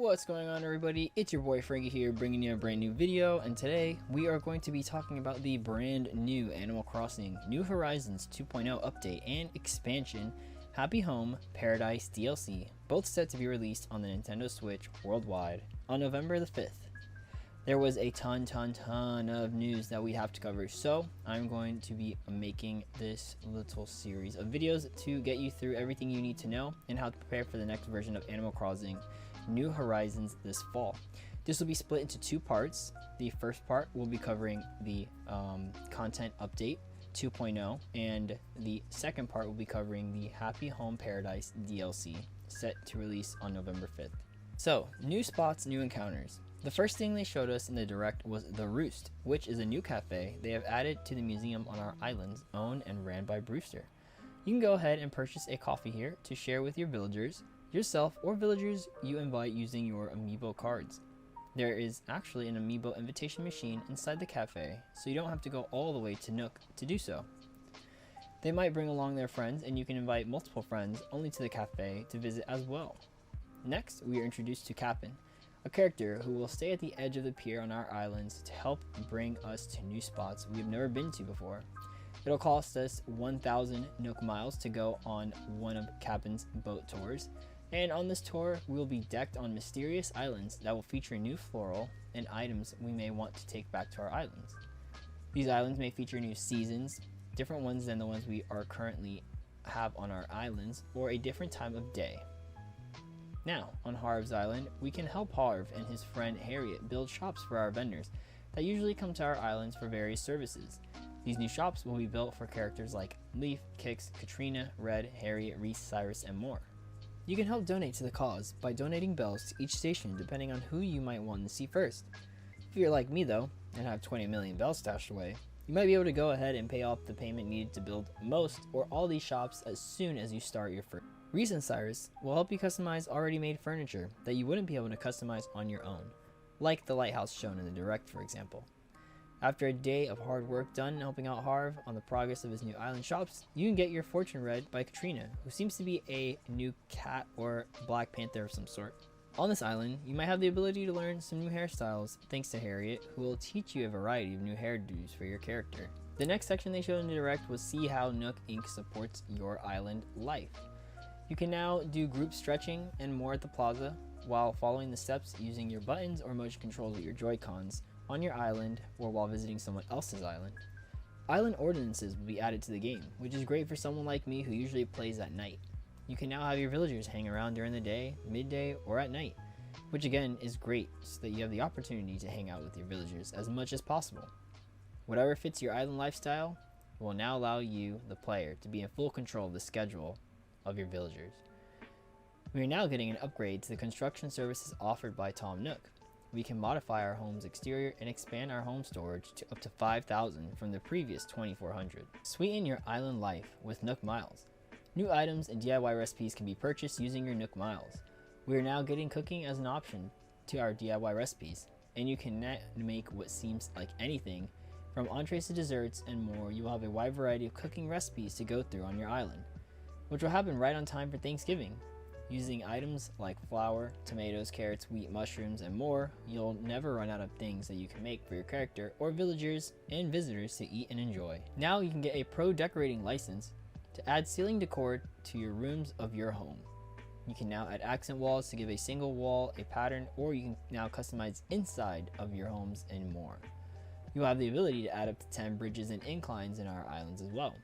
What's going on, everybody? It's your boy Frankie here, bringing you a brand new video, and today we are going to be talking about the brand new Animal Crossing New Horizons 2.0 update and expansion, Happy Home Paradise DLC, both set to be released on the Nintendo Switch worldwide on November the 5th. There was a ton of news that we have to cover, so I'm going to be making this little series of videos to get you through everything you need to know and how to prepare for the next version of Animal Crossing New Horizons this fall. This will be split into two parts. The first part will be covering the content update 2.0, and the second part will be covering the Happy Home Paradise DLC set to release on November 5th. So, new spots, new encounters. The first thing they showed us in the Direct was The Roost, which is a new cafe they have added to the museum on our islands, owned and ran by Brewster. You can go ahead and purchase a coffee here to share with your villagers, yourself, or villagers you invite using your amiibo cards. There is actually an amiibo invitation machine inside the cafe, so you don't have to go all the way to Nook to do so. They might bring along their friends, and you can invite multiple friends only to the cafe to visit as well. Next, we are introduced to Cap'n, a character who will stay at the edge of the pier on our islands to help bring us to new spots we've never been to before. It'll cost us 1,000 Nook Miles to go on one of Cap'n's boat tours, and on this tour we will be decked on mysterious islands that will feature new floral and items we may want to take back to our islands. These islands may feature new seasons, different ones than the ones we are currently have on our islands, or a different time of day. Now, on Harv's Island, we can help Harv and his friend Harriet build shops for our vendors that usually come to our islands for various services. These new shops will be built for characters like Leaf, Kix, Katrina, Red, Harriet, Reese, Cyrus, and more. You can help donate to the cause by donating bells to each station depending on who you might want to see first. If you're like me though, and have 20 million bells stashed away, you might be able to go ahead and pay off the payment needed to build most or all these shops as soon as you start your first. Reese and Cyrus will help you customize already made furniture that you wouldn't be able to customize on your own, like the lighthouse shown in the Direct, for example. After a day of hard work done helping out Harv on the progress of his new island shops, you can get your fortune read by Katrina, who seems to be a new cat or Black Panther of some sort. On this island, you might have the ability to learn some new hairstyles thanks to Harriet, who will teach you a variety of new hairdos for your character. The next section they showed in the Direct was see how Nook Inc. supports your island life. You can now do group stretching and more at the plaza while following the steps using your buttons or motion controls with your Joy-Cons on your island or while visiting someone else's island. Island ordinances will be added to the game, which is great for someone like me who usually plays at night. You can now have your villagers hang around during the day, midday, or at night, which again is great so that you have the opportunity to hang out with your villagers as much as possible. Whatever fits your island lifestyle will now allow you, the player, to be in full control of the schedule of your villagers. We are now getting an upgrade to the construction services offered by Tom Nook. We can modify our home's exterior and expand our home storage to up to 5,000 from the previous 2,400. Sweeten your island life with Nook Miles. New items and DIY recipes can be purchased using your Nook Miles. We are now getting cooking as an option to our DIY recipes, and you can make what seems like anything from entrees to desserts and more. You will have a wide variety of cooking recipes to go through on your island, which will happen right on time for Thanksgiving. Using items like flour, tomatoes, carrots, wheat, mushrooms, and more, you'll never run out of things that you can make for your character or villagers and visitors to eat and enjoy. Now you can get a pro decorating license to add ceiling decor to your rooms of your home. You can now add accent walls to give a single wall a pattern, or you can now customize inside of your homes and more. You'll have the ability to add up to 10 bridges and inclines in our islands as well.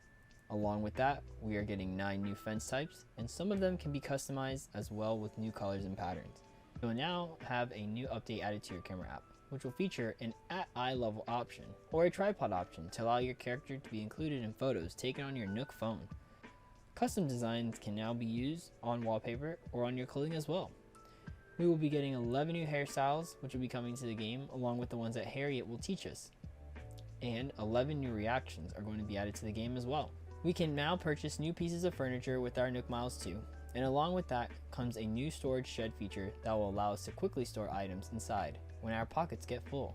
Along with that, we are getting 9 new fence types, and some of them can be customized as well with new colors and patterns. You will now have a new update added to your camera app, which will feature an at eye level option or a tripod option to allow your character to be included in photos taken on your Nook phone. Custom designs can now be used on wallpaper or on your clothing as well. We will be getting 11 new hairstyles, which will be coming to the game along with the ones that Harriet will teach us. And 11 new reactions are going to be added to the game as well. We can now purchase new pieces of furniture with our Nook Miles too, and along with that comes a new storage shed feature that will allow us to quickly store items inside when our pockets get full.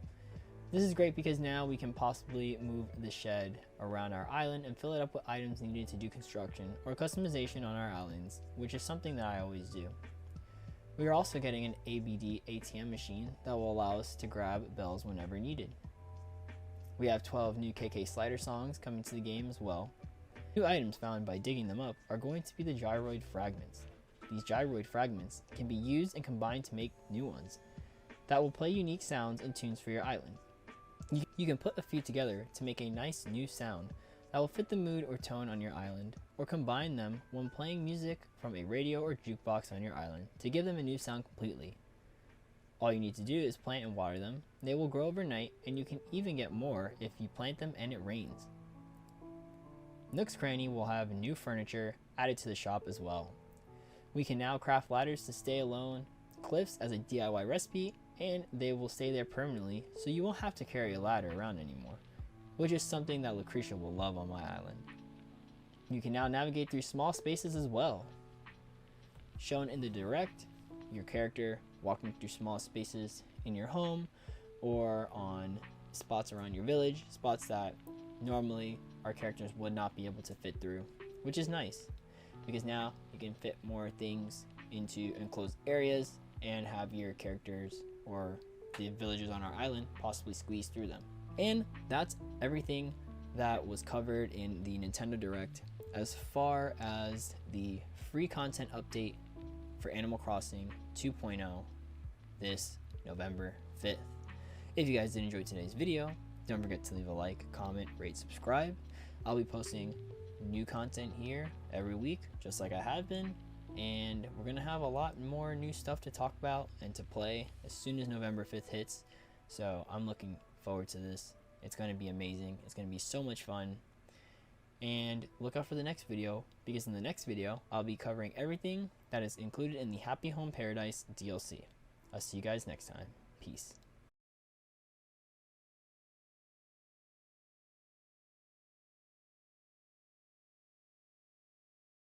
This is great because now we can possibly move the shed around our island and fill it up with items needed to do construction or customization on our islands, which is something that I always do. We are also getting an ABD ATM machine that will allow us to grab bells whenever needed. We have 12 new KK slider songs coming to the game as well. New items found by digging them up are going to be the gyroid fragments. These gyroid fragments can be used and combined to make new ones that will play unique sounds and tunes for your island. You can put a few together to make a nice new sound that will fit the mood or tone on your island, or combine them when playing music from a radio or jukebox on your island to give them a new sound completely. All you need to do is plant and water them. They will grow overnight, and you can even get more if you plant them and it rains. Nook's Cranny will have new furniture added to the shop as well. We can now craft ladders to stay alone, cliffs as a DIY recipe, and they will stay there permanently, so you won't have to carry a ladder around anymore, which is something that Lucretia will love on my island. You can now navigate through small spaces as well. Shown in the direct, your character walking through small spaces in your home or on spots around your village, spots that normally our characters would not be able to fit through, which is nice because now you can fit more things into enclosed areas and have your characters or the villagers on our island possibly squeeze through them. And that's everything that was covered in the Nintendo Direct as far as the free content update for Animal Crossing 2.0 this November 5th. If you guys did enjoy today's video, don't forget to leave a like, comment, rate, subscribe. I'll be posting new content here every week, just like I have been, and we're gonna have a lot more new stuff to talk about and to play as soon as November 5th hits. So I'm looking forward to this. It's going to be amazing. It's going to be so much fun. And look out for the next video, because in the next video I'll be covering everything that is included in the Happy Home Paradise DLC. I'll see you guys next time. Peace.